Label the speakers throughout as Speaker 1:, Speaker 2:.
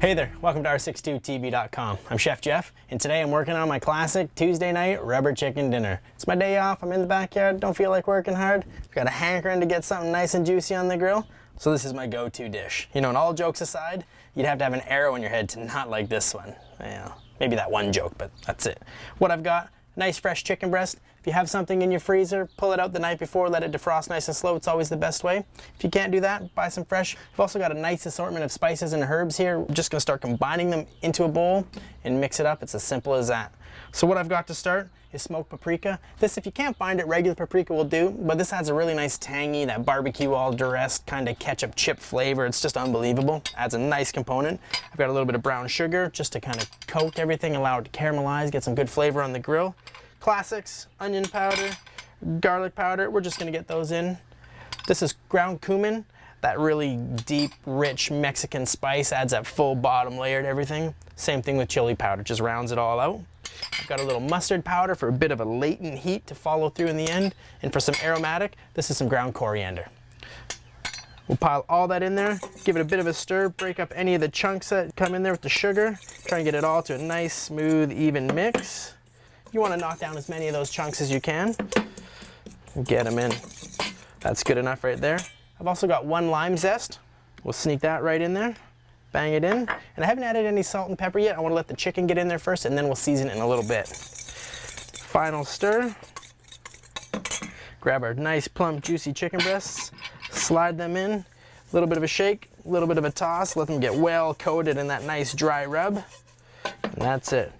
Speaker 1: Hey there, welcome to r62tv.com. I'm Chef Jeff, and today I'm working on my classic Tuesday night rubber chicken dinner. It's my day off, I'm in the backyard, don't feel like working hard. I've got a hankering to get something nice and juicy on the grill, so this is my go-to dish. You know, and all jokes aside, you'd have to have an arrow in your head to not like this one. Yeah, maybe that one joke, but that's it. What I've got, nice fresh chicken breast. If you have something in your freezer, pull it out the night before, let it defrost nice and slow. It's always the best way. If you can't do that, buy some fresh. I've also got a nice assortment of spices and herbs here. We're just gonna start combining them into a bowl and mix it up. It's as simple as that. So what I've got to start is smoked paprika. This, if you can't find it, regular paprika will do, but this has a really nice tangy, that barbecue all dressed kind of ketchup chip flavor. It's just unbelievable. Adds a nice component. I've got a little bit of brown sugar just to kind of coat everything, allow it to caramelize, get some good flavor on the grill. Classics, onion powder, garlic powder, we're just gonna get those in. This is ground cumin, that really deep, rich Mexican spice, adds that full bottom layer to everything. Same thing with chili powder, just rounds it all out. I've got a little mustard powder for a bit of a latent heat to follow through in the end. And for some aromatic, this is some ground coriander. We'll pile all that in there, give it a bit of a stir, break up any of the chunks that come in there with the sugar, try and get it all to a nice, smooth, even mix. You want to knock down as many of those chunks as you can. Get them in. That's good enough right there. I've also got one lime zest. We'll sneak that right in there. Bang it in. And I haven't added any salt and pepper yet. I want to let the chicken get in there first, and then we'll season it in a little bit. Final stir. Grab our nice, plump, juicy chicken breasts. Slide them in. A little bit of a shake, a little bit of a toss. Let them get well coated in that nice dry rub. And that's it.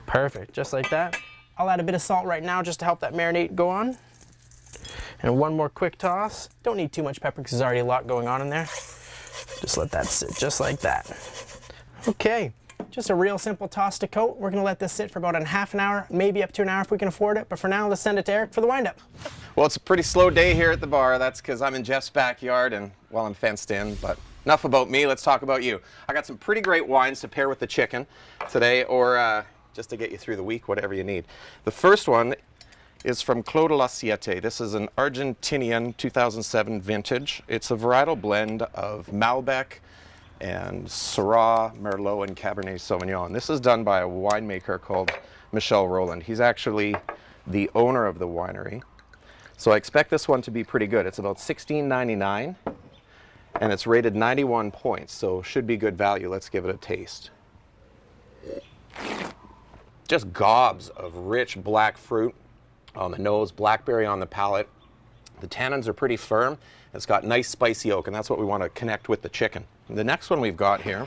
Speaker 1: Perfect, just like that. I'll add a bit of salt right now just to help that marinade go on. And one more quick toss. Don't need too much pepper because there's already a lot going on in there. Just let that sit just like that. Okay, just a real simple toss to coat. We're gonna let this sit for about a half an hour, maybe up to an hour if we can afford it. But for now, let's send it to Eric for the windup.
Speaker 2: Well, it's a pretty slow day here at the bar. That's because I'm in Jeff's backyard and, well, I'm fenced in, but enough about me, let's talk about you. I got some pretty great wines to pair with the chicken today, or just to get you through the week, whatever you need. The first one is from Clos de la Siete. This is an Argentinian 2007 vintage. It's a varietal blend of Malbec and Syrah, Merlot, and Cabernet Sauvignon. This is done by a winemaker called Michel Roland. He's actually the owner of the winery. So I expect this one to be pretty good. It's about $16.99 and it's rated 91 points, so should be good value. Let's give it a taste. Just gobs of rich black fruit on the nose, blackberry on the palate. The tannins are pretty firm. It's got nice spicy oak, and that's what we want to connect with the chicken. And the next one we've got here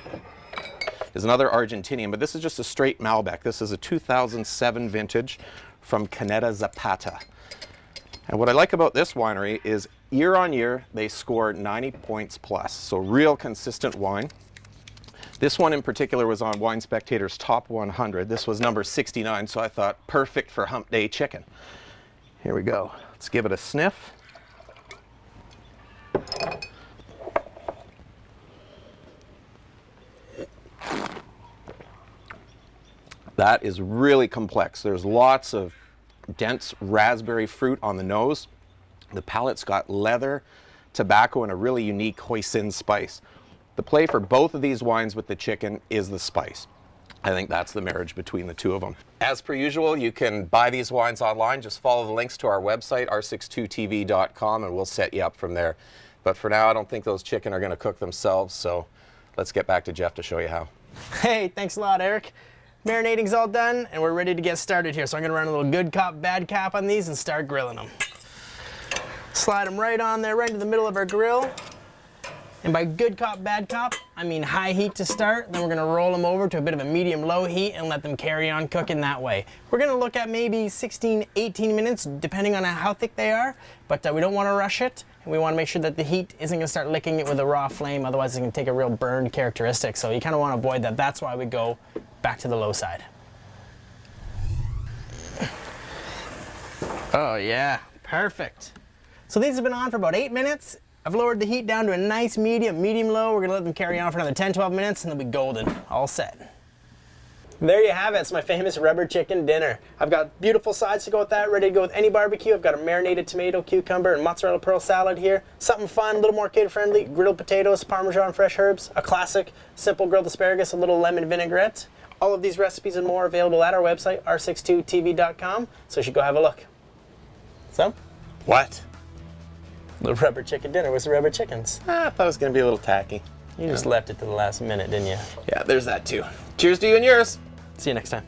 Speaker 2: is another Argentinian, but this is just a straight Malbec. This is a 2007 vintage from Caneta Zapata. And what I like about this winery is year on year, they score 90 points plus. So real consistent wine. This one in particular was on Wine Spectator's Top 100. This was number 69, so I thought perfect for hump day chicken. Here we go. Let's give it a sniff. That is really complex. There's lots of dense raspberry fruit on the nose. The palate's got leather, tobacco, and a really unique hoisin spice. The play for both of these wines with the chicken is the spice. I think that's the marriage between the two of them. As per usual, you can buy these wines online. Just follow the links to our website, r62tv.com, and we'll set you up from there. But for now, I don't think those chicken are going to cook themselves, so let's get back to Jeff to show you how.
Speaker 1: Hey, thanks a lot, Eric. Marinating's all done, and we're ready to get started here. So I'm going to run a little good cop, bad cop on these and start grilling them. Slide them right on there, right into the middle of our grill. And by good cop, bad cop, I mean high heat to start, then we're gonna roll them over to a bit of a medium-low heat and let them carry on cooking that way. We're gonna look at maybe 16, 18 minutes, depending on how thick they are, but we don't wanna rush it, and we wanna make sure that the heat isn't gonna start licking it with a raw flame, otherwise it's gonna take a real burned characteristic, so you kinda wanna avoid that. That's why we go back to the low side. Oh yeah, perfect. So these have been on for about 8 minutes. I've lowered the heat down to a nice medium-low. We're gonna let them carry on for another 10, 12 minutes and they'll be golden, all set. There you have it. It's my famous rubber chicken dinner. I've got beautiful sides to go with that, ready to go with any barbecue. I've got a marinated tomato, cucumber, and mozzarella pearl salad here. Something fun, a little more kid-friendly. Grilled potatoes, Parmesan fresh herbs, a classic simple grilled asparagus, a little lemon vinaigrette. All of these recipes and more available at our website, r62tv.com, so you should go have a look. So,
Speaker 2: What?
Speaker 1: the rubber chicken dinner with the rubber chickens.
Speaker 2: I thought it was going to be a little tacky.
Speaker 1: You just left it to the last minute, didn't you?
Speaker 2: Yeah, there's that too. Cheers to you and yours.
Speaker 1: See you next time.